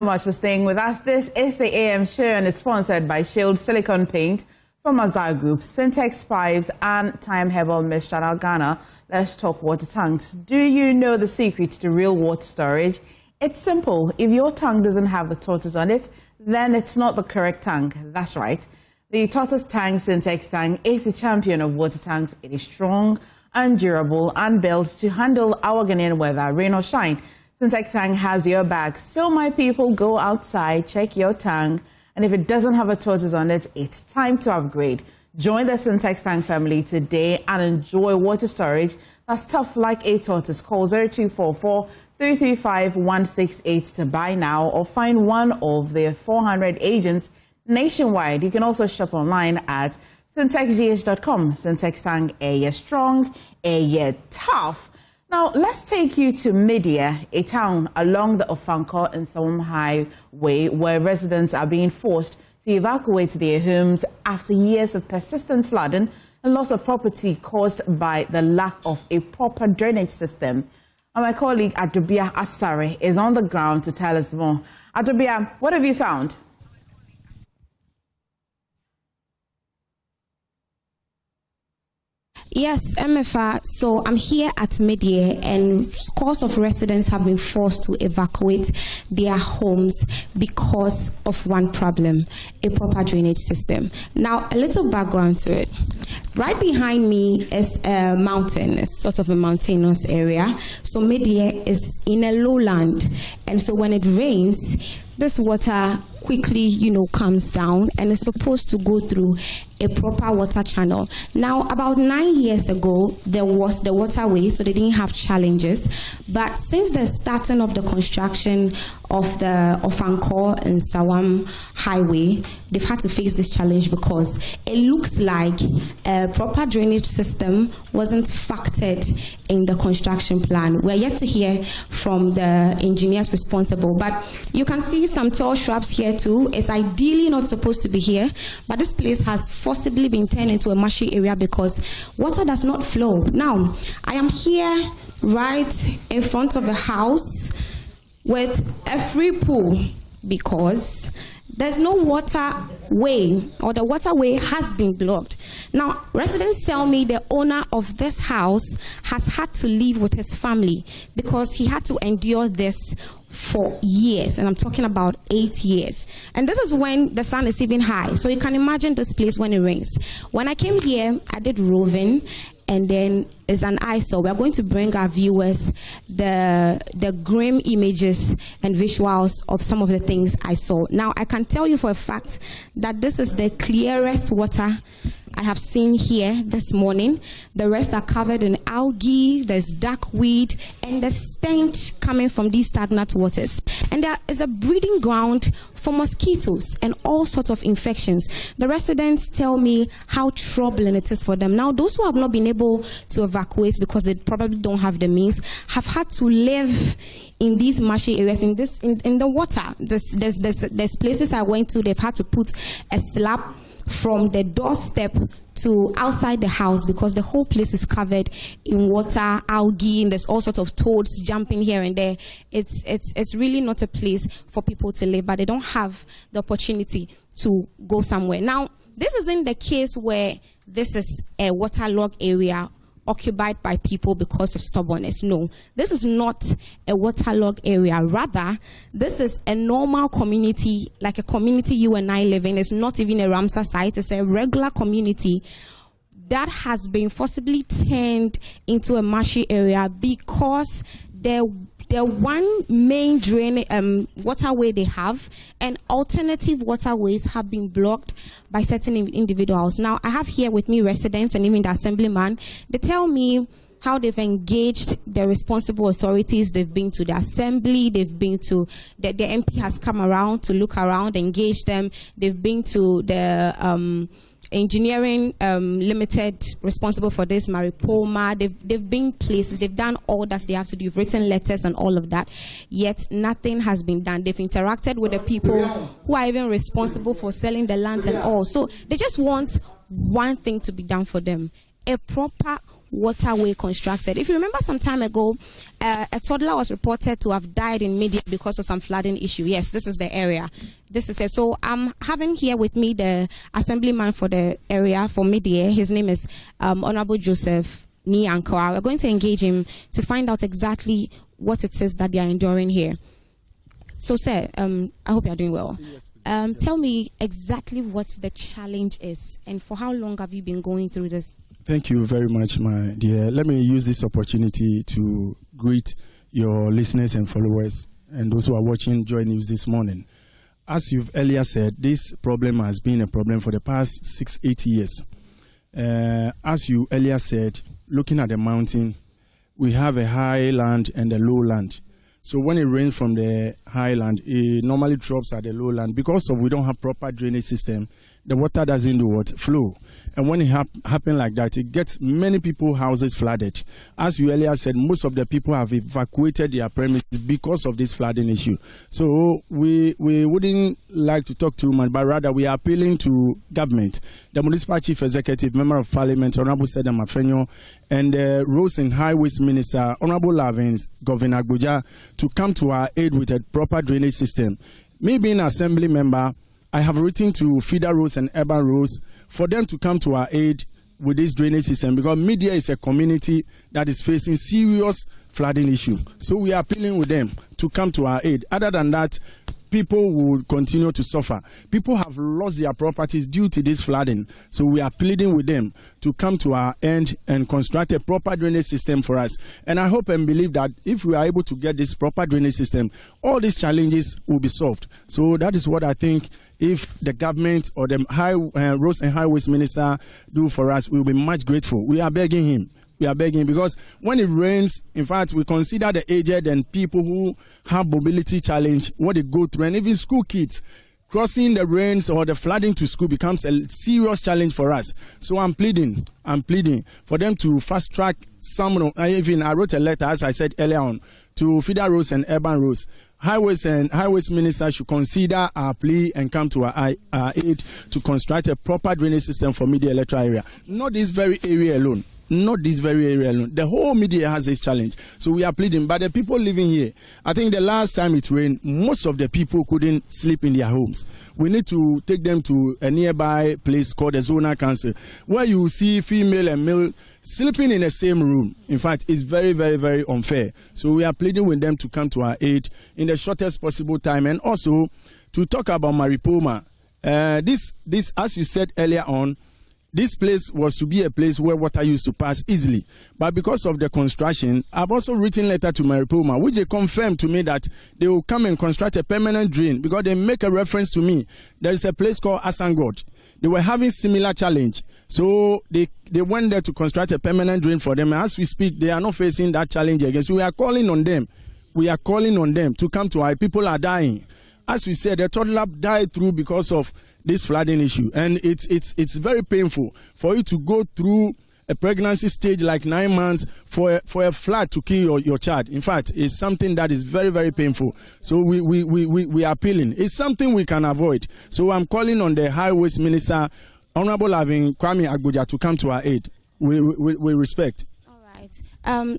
Much for staying with us. This is the AM show and it's sponsored by Shield Silicone Paint from Azar Group, Syntex Pipes and Time Herbal Mist Channel Ghana. Let's talk water tanks. Do you know the secret to real water storage? It's simple. If your tank doesn't have the tortoise on it, then it's not the correct tank. That's right. The tortoise tank Syntex tank is the champion of water tanks. It is strong and durable and built to handle our Ghanaian weather, rain or shine. Syntex tank has your back. So my people, go outside, check your tank, and if it doesn't have a tortoise on it, it's time to upgrade. Join the Syntex tank family today and enjoy water storage that's tough like a tortoise. Call 0244-335-168 to buy now or find one of their 400 agents nationwide. You can also shop online at syntexgh.com. Syntex tank, a strong, a tough. Now, let's take you to Medie, a town along the Ofori-Atta and Sawam Highway, where residents are being forced to evacuate their homes after years of persistent flooding and loss of property caused by the lack of a proper drainage system. And my colleague Adobia Asare is on the ground to tell us more. Adobia, what have you found? Yes, MFA. So I'm here at Medie, and scores of residents have been forced to evacuate their homes because of one problem: a proper drainage system. Now, a little background to it. Right behind me is a mountain. It's sort of a mountainous area. So Medie is in a lowland, and so when it rains, this water quickly, comes down and is supposed to go through a proper water channel. Now, about 9 years ago, there was the waterway, so they didn't have challenges. But since the starting of the construction of the Ofori-Atta and Sawam Highway, they've had to face this challenge because it looks like a proper drainage system wasn't factored in the construction plan. We're yet to hear from the engineers responsible, but you can see some tall shrubs here too. It's ideally not supposed to be here, but this place has forcibly been turned into a marshy area because water does not flow. Now, I am here right in front of a house with a free pool because there's no waterway, or the waterway has been blocked. Now, residents tell me the owner of this house has had to leave with his family because he had to endure this for years, and I'm talking about 8 years. And this is when the sun is even high, so you can imagine this place when it rains. When I came here, I did roving, and then it's an eyesore. We're going to bring our viewers the grim images and visuals of some of the things I saw. Now, I can tell you for a fact that this is the clearest water I have seen here this morning. The rest are covered in algae, there's duckweed, and the stench coming from these stagnant waters. And there is a breeding ground for mosquitoes and all sorts of infections. The residents tell me how troubling it is for them. Now, those who have not been able to evacuate because they probably don't have the means have had to live in these marshy areas, in the water. There's places I went to, they've had to put a slab from the doorstep to outside the house because the whole place is covered in water, algae, and there's all sorts of toads jumping here and there. It's really not a place for people to live, but they don't have the opportunity to go somewhere. Now, this isn't the case where this is a waterlogged area occupied by people because of stubbornness. No, this is not a waterlogged area. Rather, this is a normal community, like a community you and I live in. It's not even a Ramsar site. It's a regular community that has been forcibly turned into a marshy area because the one main drain waterway they have and alternative waterways have been blocked by certain individuals. Now, I have here with me residents and even the assemblyman. They tell me how they've engaged the responsible authorities. They've been to the assembly, they've been to the MP has come around to look around, engage them. They've been to the engineering limited responsible for this, Maripoma. They've been places, they've done all that they have to do. You've written letters and all of that, yet nothing has been done. They've interacted with the people who are even responsible for selling the land and all. So they just want one thing to be done for them: a proper waterway constructed. If you remember some time ago, a toddler was reported to have died in Medie because of some flooding issue. Yes, this is the area. This is it. So I'm having here with me the assemblyman for the area for Medie. His name is Honorable Joseph Niankwa. We're going to engage him to find out exactly what it is that they are enduring here. So, sir, I hope you are doing well. Yes, tell me exactly what the challenge is and for how long have you been going through this? Thank you very much, my dear. Let me use this opportunity to greet your listeners and followers and those who are watching JoyNews this morning. As you've earlier said, this problem has been a problem for the past 6-8 years. As you earlier said, looking at the mountain, we have a high land and a low land. So when it rains from the highland, it normally drops at the lowland. Because of we don't have proper drainage system, the water doesn't do what? Flow. And when it happens like that, it gets many people's houses flooded. As you earlier said, most of the people have evacuated their premises because of this flooding issue. So we wouldn't like to talk too much, but rather we are appealing to government, the municipal chief executive, member of parliament, Honorable Sedem Afenyo, and the Roads and Highways Minister, Honorable Lavins, Governor Agboja, to come to our aid with a proper drainage system. Me being an assembly member, I have written to feeder roads and urban roads for them to come to our aid with this drainage system because Medie is a community that is facing serious flooding issue. So we are appealing with them to come to our aid. Other than that, people will continue to suffer. People have lost their properties due to this flooding. So we are pleading with them to come to our end and construct a proper drainage system for us. And I hope and believe that if we are able to get this proper drainage system, all these challenges will be solved. So that is what I think if the government or the Roads and Highways Minister do for us, we will be much grateful. We are begging him. We are begging because when it rains, in fact, we consider the aged and people who have mobility challenge, what they go through, and even school kids. Crossing the rains or the flooding to school becomes a serious challenge for us. So I'm pleading for them to fast track some. I wrote a letter, as I said earlier on, to feeder roads and urban roads. Highways and Highways Minister should consider our plea and come to our aid to construct a proper drainage system for Medie electoral area. Not this very area alone. Not this very area alone. The whole Medie has this challenge. So we are pleading. But the people living here, I think the last time it rained, most of the people couldn't sleep in their homes. We need to take them to a nearby place called the Zonal Council, where you see female and male sleeping in the same room. In fact, it's very, very, very unfair. So we are pleading with them to come to our aid in the shortest possible time. And also to talk about Maripoma. This, as you said earlier on, this place was to be a place where water used to pass easily. But because of the construction, I've also written a letter to Maripoma, which they confirmed to me that they will come and construct a permanent drain because they make a reference to me. There is a place called Asangod. They were having similar challenge. So they went there to construct a permanent drain for them. And as we speak, they are not facing that challenge again. So we are calling on them. We are calling on them to come to our people are dying. As we said, the toddler died through because of this flooding issue. And it's very painful for you to go through a pregnancy stage like 9 months for a flood to kill your child. In fact, it's something that is very, very painful. So we are appealing. It's something we can avoid. So I'm calling on the Highways Minister, Honorable Kwame Agboja, to come to our aid. We respect.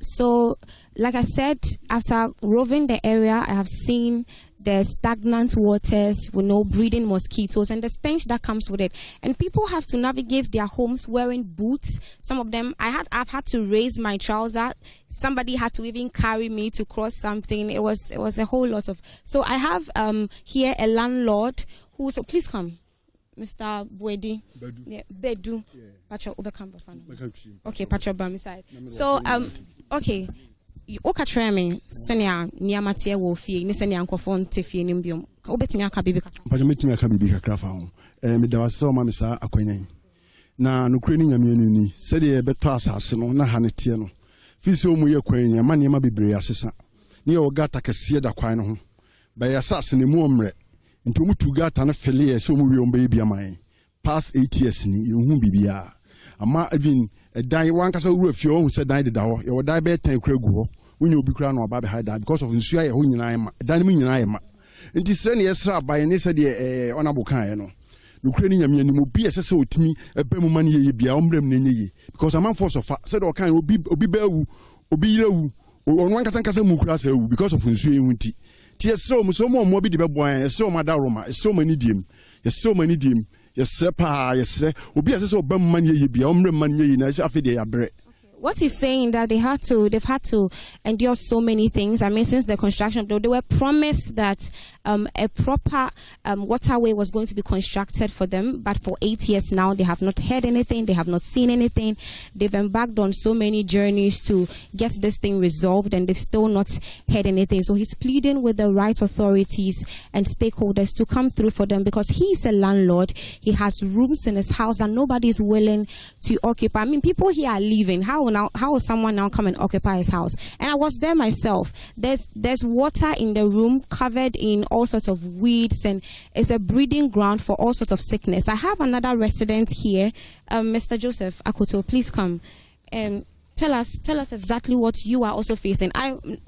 So, like I said, after roving the area, I have seen the stagnant waters with no breeding mosquitoes and the stench that comes with it. And people have to navigate their homes wearing boots. Some of them, I've had to raise my trouser. Somebody had to even carry me to cross something. It was a whole lot of. So I have here a landlord who. So please come, Mr. Buedi. Bedu. Yeah, Bedu. Yeah. Okay, Pacho Bamiside. So okay. Okay, me senia niamatie wo fie ni senia nkofo ntefie ni mbiom ka obetimi aka bibi kakra pa metimi aka bibi kakra fa ho me da wase ma me sa akwanyan na nokure ni nyame anuni se de beto asase no na ha ne tie no fi se omu ye kwanyan ma ne ma bibre asesa ne ye ogata kase da kwan no ho ba ya asase ne mu omre nti omu tu gata na fele ye se omu wi omba bia man past 8 years ni ye hu bibia ama even dan wankasa wura fie o hu se dan de da ho ye wo dan be 10 kura gu ho when you be crying about the high because of Nsuya, who you know, Danimina. And this train, yes, by any said, honorable kind. no kure ni nyame anim obi ese se otimi ebe mu man ye bia ombrem na nye because am force of said o kan obi ba wu obi yire wu onu ankasa mu kura sa wu because of nsuo ehunti ti ese o so mo bi de be boan ese o mada roma ese o mani diem yes pa yes obi ese se oba mu man ye bia ombrem man ye na ese afi de ya bre. What he's saying that they've had to endure so many things. I mean, since the construction, they were promised that a proper waterway was going to be constructed for them, but for 8 years now, they have not heard anything. They have not seen anything. They've embarked on so many journeys to get this thing resolved, and they've still not heard anything. So he's pleading with the right authorities and stakeholders to come through for them, because he's a landlord. He has rooms in his house and nobody is willing to occupy. I mean, people here are leaving. How will someone now come and occupy his house? And I was there myself. There's water in the room covered in all sorts of weeds, and it's a breeding ground for all sorts of sickness. I have another resident here, Mr. Joseph Akoto. Please come. Tell us exactly what you are also facing.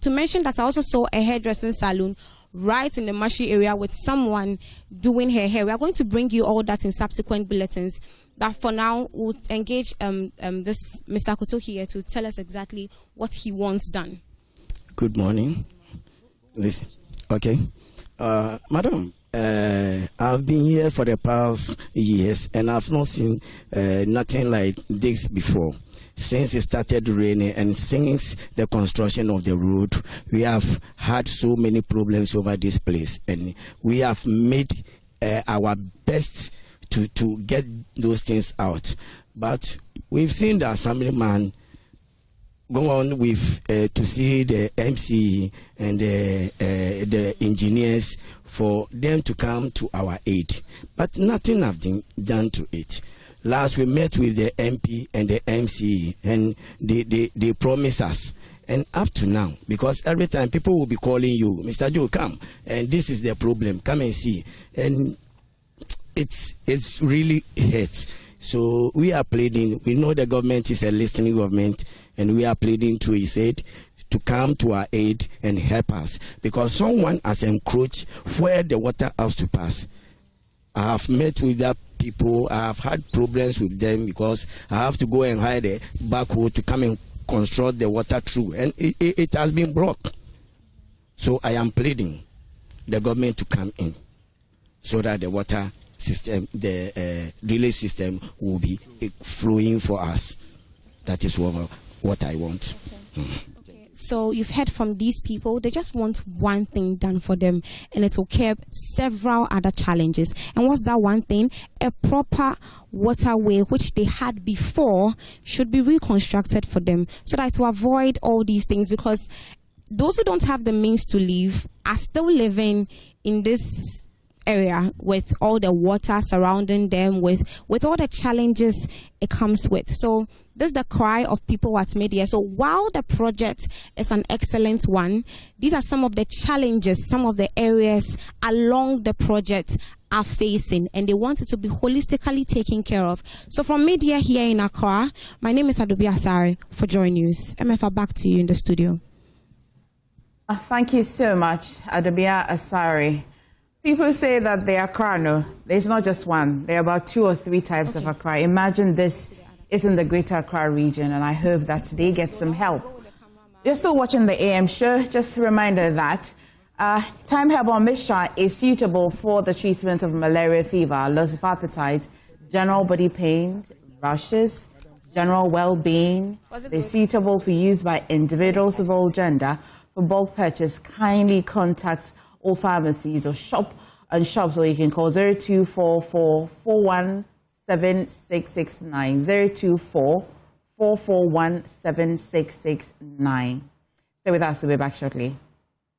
To mention that I also saw a hairdressing salon right in the Mashi area with someone doing her hair. We are going to bring you all that in subsequent bulletins. But for now, we'll engage this Mr. Akoto here to tell us exactly what he wants done. Good morning. Listen. Okay. Madam, I've been here for the past years and I've not seen nothing like this before. Since it started raining and since the construction of the road, we have had so many problems over this place, and we have made our best to get those things out. But we've seen the assemblyman go on with to see the MC and the engineers for them to come to our aid, but nothing has been done to it. Last we met with the MP and the MC, and they promised us. And up to now, because every time people will be calling you, Mr. Joe, come, and this is the problem, come and see. And it's really hurts. So we are pleading. We know the government is a listening government, and we are pleading to his aid to come to our aid and help us, because someone has encroached where the water has to pass. I have met with that people. I have had problems with them because I have to go and hire the backhoe to come and construct the water through, and it has been blocked. So I am pleading the government to come in so that the water system, the relay system, will be flowing for us. That is what I want. Okay. So you've heard from these people. They just want one thing done for them, and it will curb several other challenges. And what's that one thing? A proper waterway, which they had before, should be reconstructed for them, so that to avoid all these things, because those who don't have the means to live are still living in this area with all the water surrounding them, with all the challenges it comes with. So this is the cry of people at Medie. So while the project is an excellent one, these are some of the challenges, some of the areas along the project are facing, and they want it to be holistically taken care of. So from Medie here in Accra, my name is Ofori-Atta for JoyNews. MFA, back to you in the studio. Thank you so much, Ofori-Atta. People say that the Accra, no, there's not just one. There are about 2 or 3 types of Accra. Imagine this is in the Greater Accra region, and I hope that they get some help. You're still watching the AM show. Just a reminder that Time Herbal Mixture is suitable for the treatment of malaria fever, loss of appetite, general body pain, rashes, general well-being. They're suitable for use by individuals of all gender. For bulk purchase, kindly contact all pharmacies or shops, or you can call 0244 417 669, 0244 441 7669. Stay with us, we'll be back shortly.